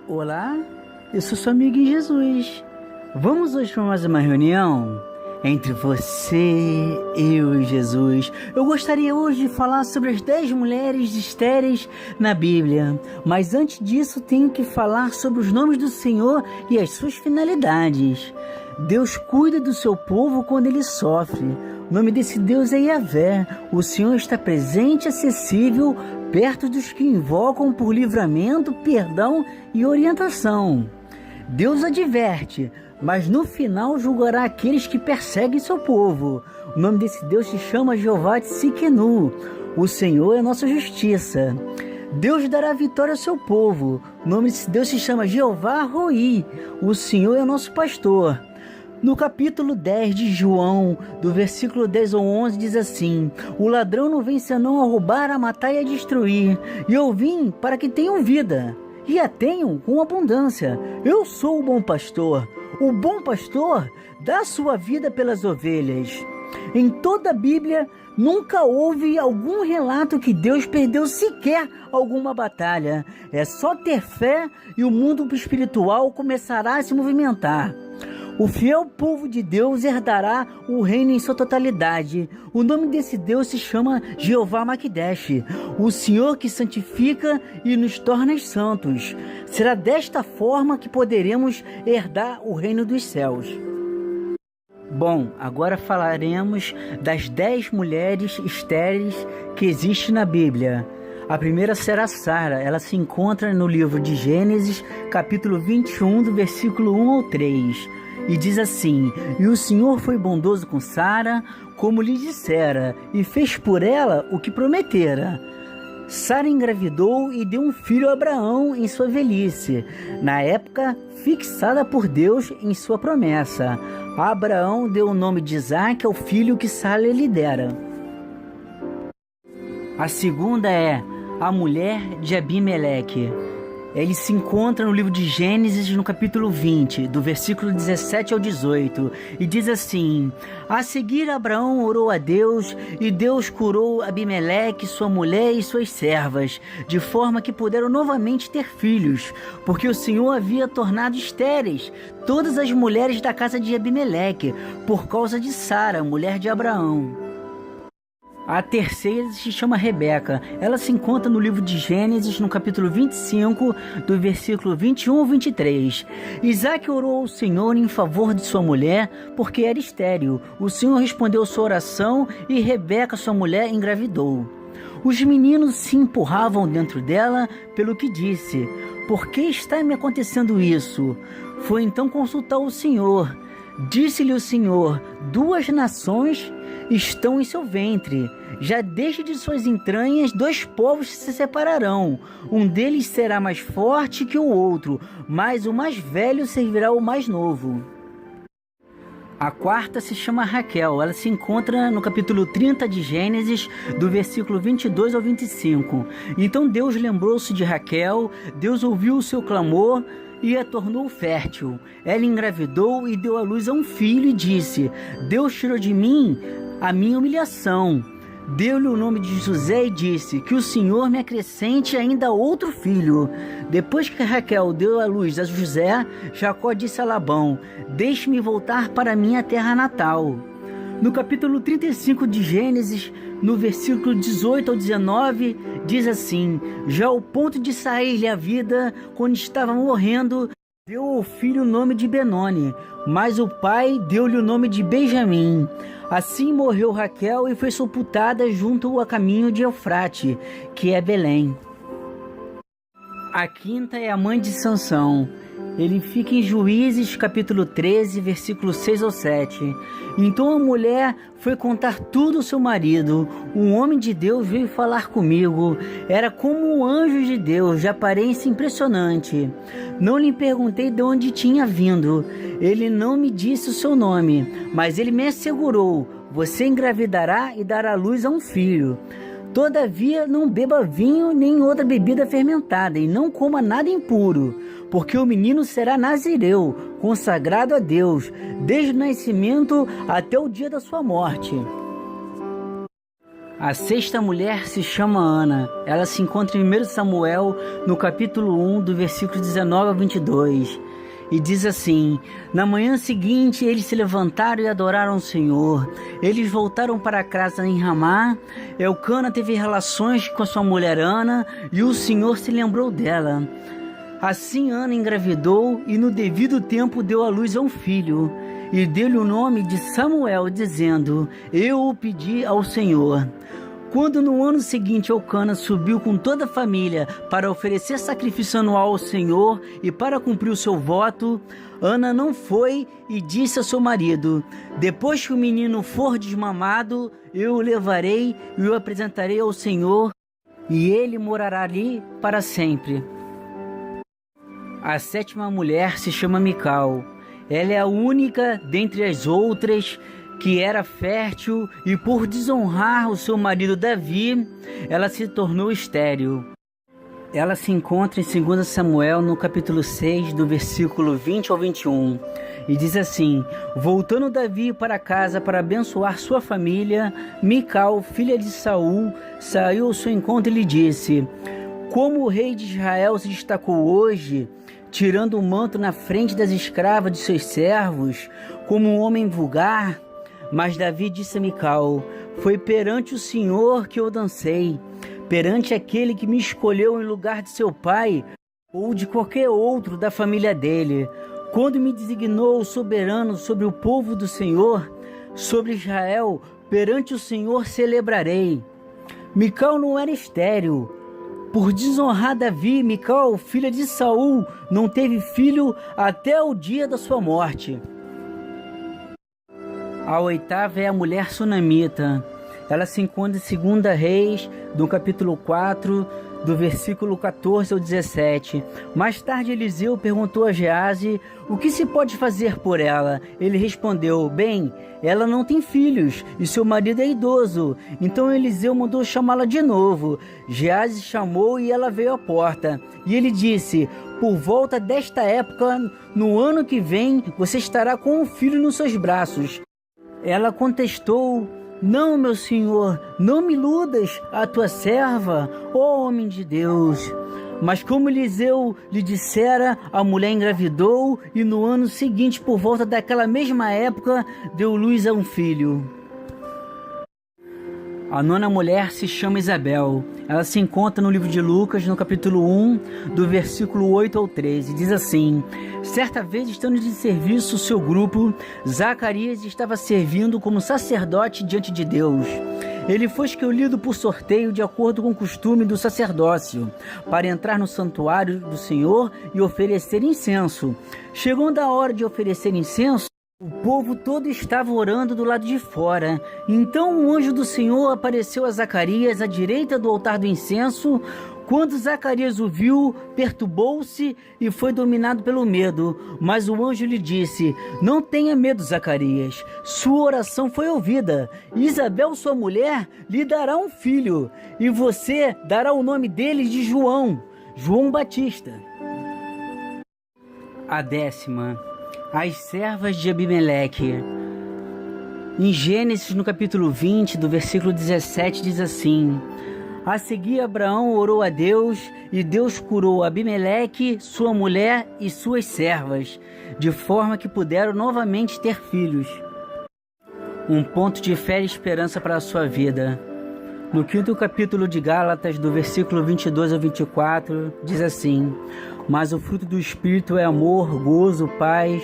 Olá, eu sou seu amigo em Jesus. Vamos hoje para mais uma reunião entre você, eu e Jesus. Eu gostaria hoje de falar sobre as 10 mulheres estéreis na Bíblia. Mas antes disso, tenho que falar sobre os nomes do Senhor e as suas finalidades. Deus cuida do seu povo quando ele sofre. O nome desse Deus é Yahvé. O Senhor está presente e acessível perto dos que invocam por livramento, perdão e orientação. Deus adverte, mas no final julgará aqueles que perseguem seu povo. O nome desse Deus se chama Jeová Tsidkenu. O Senhor é nossa justiça. Deus dará vitória ao seu povo. O nome desse Deus se chama Jeová Roi. O Senhor é nosso pastor. No capítulo 10 de João, do versículo 10 ao 11, diz assim: O ladrão não vem senão a roubar, a matar e a destruir. E eu vim para que tenham vida, e a tenham com abundância. Eu sou o bom pastor. O bom pastor dá sua vida pelas ovelhas. Em toda a Bíblia, nunca houve algum relato que Deus perdeu sequer alguma batalha. É só ter fé e o mundo espiritual começará a se movimentar. O fiel povo de Deus herdará o reino em sua totalidade. O nome desse Deus se chama Jeová Makdesh, o Senhor que santifica e nos torna santos. Será desta forma que poderemos herdar o reino dos céus. Bom, agora falaremos das 10 mulheres estéreis que existem na Bíblia. A primeira será Sara. Ela se encontra no livro de Gênesis, capítulo 21, do versículo 1 ao 3. E diz assim: E o Senhor foi bondoso com Sara, como lhe dissera, e fez por ela o que prometera. Sara engravidou e deu um filho a Abraão em sua velhice, na época fixada por Deus em sua promessa. A Abraão deu o nome de Isaque ao filho que Sara lhe dera. A segunda é a mulher de Abimeleque. Ele se encontra no livro de Gênesis, no capítulo 20, do versículo 17 ao 18, e diz assim: A seguir Abraão orou a Deus, e Deus curou Abimeleque, sua mulher e suas servas, de forma que puderam novamente ter filhos, porque o Senhor havia tornado estéreis todas as mulheres da casa de Abimeleque, por causa de Sara, mulher de Abraão. A terceira se chama Rebeca. Ela se encontra no livro de Gênesis, no capítulo 25, do versículo 21 ao 23. Isaque orou ao Senhor em favor de sua mulher, porque era estéril. O Senhor respondeu sua oração e Rebeca, sua mulher, engravidou. Os meninos se empurravam dentro dela, pelo que disse: Por que está me acontecendo isso? Foi então consultar o Senhor. Disse-lhe o Senhor: 2 nações estão em seu ventre. Já desde de suas entranhas 2 povos se separarão. Um deles será mais forte que o outro, mas o mais velho servirá ao mais novo. A quarta se chama Raquel. Ela se encontra no capítulo 30 de Gênesis, do versículo 22 ao 25. Então Deus lembrou-se de Raquel, Deus ouviu o seu clamor e a tornou fértil. Ela engravidou e deu à luz a um filho e disse: Deus tirou de mim a minha humilhação. Deu-lhe o nome de José e disse: Que o Senhor me acrescente ainda outro filho. Depois que Raquel deu à luz a José, Jacó disse a Labão: Deixe-me voltar para a minha terra natal. No capítulo 35 de Gênesis, no versículo 18 ao 19, diz assim: Já ao ponto de sair-lhe a vida, quando estava morrendo, deu ao filho o nome de Benoni, mas o pai deu-lhe o nome de Benjamim. Assim morreu Raquel e foi sepultada junto ao caminho de Eufrate, que é Belém. A quinta é a mãe de Sansão. Ele fica em Juízes, capítulo 13, versículo 6 ao 7. Então a mulher foi contar tudo ao seu marido. Um homem de Deus veio falar comigo. Era como um anjo de Deus, de aparência impressionante. Não lhe perguntei de onde tinha vindo. Ele não me disse o seu nome, mas ele me assegurou: Você engravidará e dará luz a um filho. Todavia, não beba vinho nem outra bebida fermentada, e não coma nada impuro, porque o menino será nazireu, consagrado a Deus, desde o nascimento até o dia da sua morte. A sexta mulher se chama Ana. Ela se encontra em 1 Samuel, no capítulo 1, do versículo 19 ao 22. E diz assim: na manhã seguinte eles se levantaram e adoraram o Senhor. Eles voltaram para casa em Ramá. Elcana teve relações com a sua mulher Ana, e o Senhor se lembrou dela. Assim Ana engravidou e no devido tempo deu à luz a um filho. E deu-lhe o nome de Samuel, dizendo: eu o pedi ao Senhor. Quando no ano seguinte Elcana subiu com toda a família para oferecer sacrifício anual ao Senhor e para cumprir o seu voto, Ana não foi e disse a seu marido: depois que o menino for desmamado, eu o levarei e o apresentarei ao Senhor, e ele morará ali para sempre. A sétima mulher se chama Mical. Ela é a única dentre as outras que era fértil e por desonrar o seu marido Davi, ela se tornou estéril. Ela se encontra em 2 Samuel, no capítulo 6, do versículo 20 ao 21. E diz assim: voltando Davi para casa para abençoar sua família, Mical, filha de Saul, saiu ao seu encontro e lhe disse: como o rei de Israel se destacou hoje, tirando o manto na frente das escravas de seus servos, como um homem vulgar. Mas Davi disse a Mical: foi perante o Senhor que eu dancei, perante aquele que me escolheu em lugar de seu pai ou de qualquer outro da família dele, quando me designou soberano sobre o povo do Senhor, sobre Israel, perante o Senhor celebrarei. Mical não era estéril. Por desonrar Davi, Mical, filha de Saul, não teve filho até o dia da sua morte. A oitava é a mulher sunamita. Ela se encontra em 2 Reis, do capítulo 4, do versículo 14 ao 17. Mais tarde Eliseu perguntou a Geazi: o que se pode fazer por ela? Ele respondeu: bem, ela não tem filhos e seu marido é idoso. Então Eliseu mandou chamá-la de novo. Geazi chamou e ela veio à porta. E ele disse: por volta desta época, no ano que vem, você estará com um filho nos seus braços. Ela contestou: não, meu senhor, não me iludas, a tua serva, ó homem de Deus. Mas como Eliseu lhe dissera, a mulher engravidou e no ano seguinte, por volta daquela mesma época, deu luz a um filho. A nona mulher se chama Isabel. Ela se encontra no livro de Lucas, no capítulo 1, do versículo 8 ao 13. Diz assim: certa vez, estando de serviço o seu grupo, Zacarias estava servindo como sacerdote diante de Deus. Ele foi escolhido por sorteio de acordo com o costume do sacerdócio, para entrar no santuário do Senhor e oferecer incenso. Chegando a hora de oferecer incenso, o povo todo estava orando do lado de fora. Então o anjo do Senhor apareceu a Zacarias à direita do altar do incenso. Quando Zacarias o viu, perturbou-se e foi dominado pelo medo. Mas o anjo lhe disse: não tenha medo, Zacarias. Sua oração foi ouvida. Isabel, sua mulher, lhe dará um filho, e você dará o nome dele de João Batista. A décima: as servas de Abimeleque. Em Gênesis, no capítulo 20, do versículo 17, diz assim: a seguir Abraão orou a Deus, e Deus curou Abimeleque, sua mulher e suas servas, de forma que puderam novamente ter filhos. Um ponto de fé e esperança para a sua vida. No 5º capítulo de Gálatas, do versículo 22 ao 24, diz assim: mas o fruto do Espírito é amor, gozo, paz,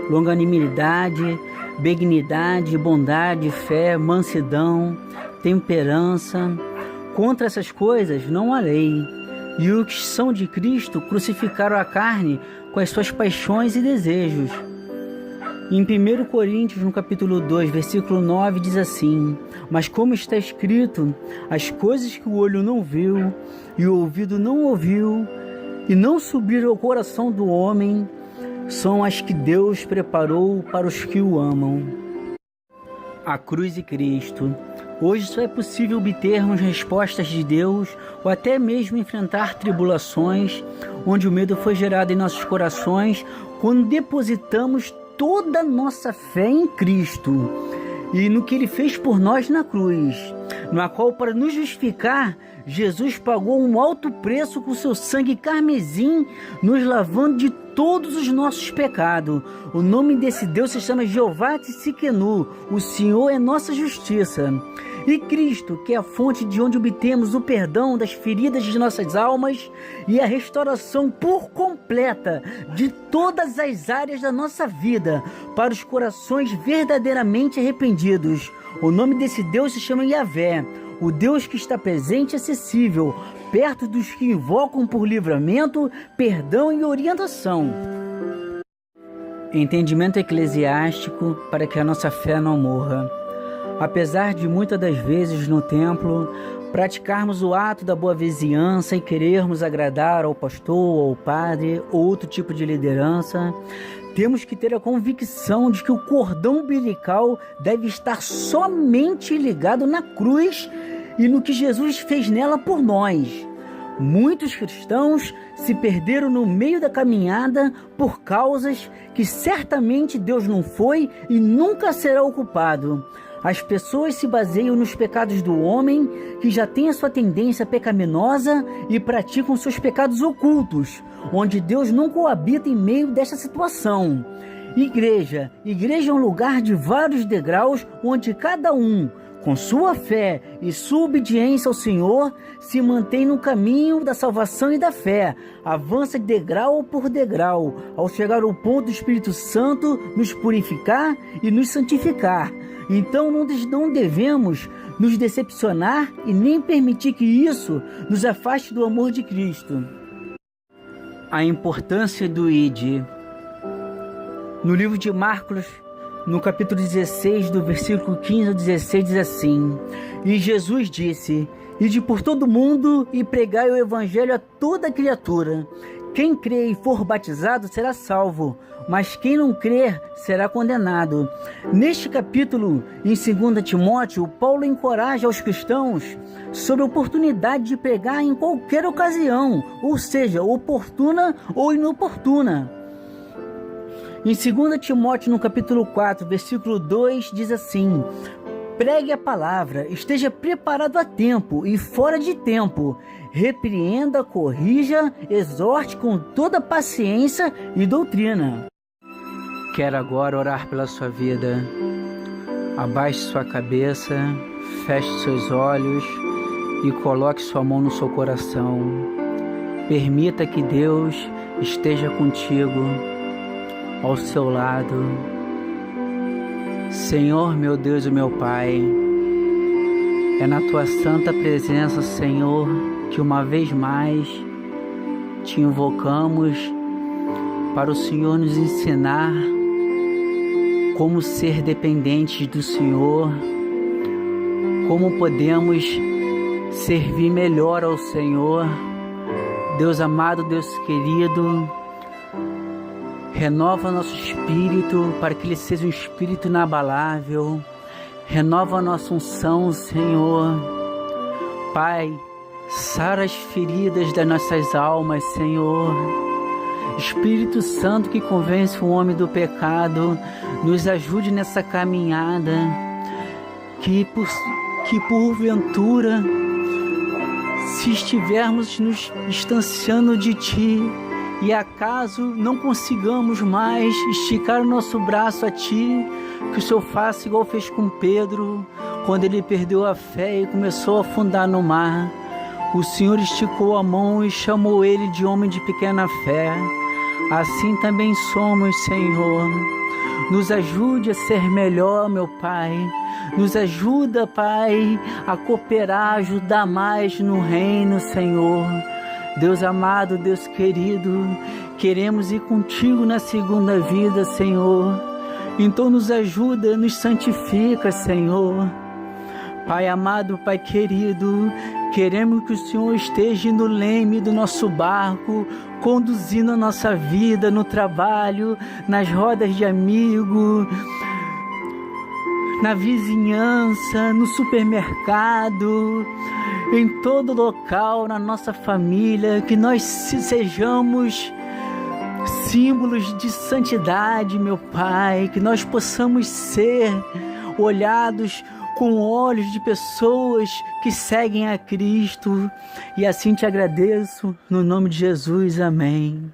longanimidade, benignidade, bondade, fé, mansidão, temperança. Contra essas coisas não há lei. E os que são de Cristo crucificaram a carne com as suas paixões e desejos. Em 1 Coríntios, no capítulo 2, versículo 9, diz assim: mas como está escrito, as coisas que o olho não viu, e o ouvido não ouviu, e não subiram ao coração do homem, são as que Deus preparou para os que o amam. A cruz e Cristo. Hoje só é possível obtermos respostas de Deus ou até mesmo enfrentar tribulações, onde o medo foi gerado em nossos corações, quando depositamos toda a nossa fé em Cristo e no que Ele fez por nós na cruz. na qual, para nos justificar, Jesus pagou um alto preço com seu sangue carmesim, nos lavando de todos os nossos pecados. O nome desse Deus se chama Jeová Tsidkenu, o Senhor é nossa justiça. E Cristo, que é a fonte de onde obtemos o perdão das feridas de nossas almas e a restauração por completa de todas as áreas da nossa vida, para os corações verdadeiramente arrependidos. O nome desse Deus se chama Yahvé, o Deus que está presente e acessível, perto dos que invocam por livramento, perdão e orientação. Entendimento eclesiástico para que a nossa fé não morra. Apesar de muitas das vezes no templo praticarmos o ato da boa vizinhança e querermos agradar ao pastor, ao padre ou outro tipo de liderança, temos que ter a convicção de que o cordão umbilical deve estar somente ligado na cruz e no que Jesus fez nela por nós. Muitos cristãos se perderam no meio da caminhada por causas que certamente Deus não foi e nunca será ocupado. As pessoas se baseiam nos pecados do homem, que já tem a sua tendência pecaminosa, e praticam seus pecados ocultos, onde Deus não coabita em meio desta situação. Igreja é um lugar de vários degraus, onde cada um, com sua fé e sua obediência ao Senhor, se mantém no caminho da salvação e da fé, avança degrau por degrau, ao chegar ao ponto do Espírito Santo nos purificar e nos santificar. Então não devemos nos decepcionar e nem permitir que isso nos afaste do amor de Cristo. A importância do ID. No livro de Marcos, no capítulo 16, do versículo 15 ao 16, diz assim: E Jesus disse: Ide por todo mundo e pregai o evangelho a toda criatura. Quem crê e for batizado será salvo, mas quem não crer será condenado. Neste capítulo, em 2 Timóteo, Paulo encoraja os cristãos sobre a oportunidade de pregar em qualquer ocasião, ou seja, oportuna ou inoportuna. Em 2 Timóteo, no capítulo 4, versículo 2, diz assim: Pregue a palavra, esteja preparado a tempo e fora de tempo. Repreenda, corrija, exorte com toda paciência e doutrina. Quero agora orar pela sua vida. Abaixe sua cabeça, feche seus olhos e coloque sua mão no seu coração. Permita que Deus esteja contigo, ao seu lado. Senhor, meu Deus e meu Pai, é na Tua santa presença, Senhor, que uma vez mais Te invocamos para o Senhor nos ensinar como ser dependentes do Senhor, como podemos servir melhor ao Senhor. Deus amado, Deus querido, renova nosso espírito para que ele seja um espírito inabalável. Renova a nossa unção, Senhor. Pai, sara as feridas das nossas almas, Senhor. Espírito Santo que convence o homem do pecado, nos ajude nessa caminhada, que porventura, se estivermos nos distanciando de Ti, e acaso não consigamos mais esticar o nosso braço a Ti, que o Senhor faça igual fez com Pedro, quando ele perdeu a fé e começou a afundar no mar. O Senhor esticou a mão e chamou ele de homem de pequena fé. Assim também somos, Senhor. Nos ajude a ser melhor, meu Pai. Nos ajuda, Pai, a cooperar, ajudar mais no reino, Senhor. Deus amado, Deus querido, queremos ir contigo na segunda vida, Senhor. Então nos ajuda, nos santifica, Senhor. Pai amado, Pai querido, queremos que o Senhor esteja no leme do nosso barco, conduzindo a nossa vida no trabalho, nas rodas de amigo, na vizinhança, no supermercado, em todo local, na nossa família, que nós sejamos símbolos de santidade, meu Pai, que nós possamos ser olhados com olhos de pessoas que seguem a Cristo. E assim te agradeço, no nome de Jesus, amém.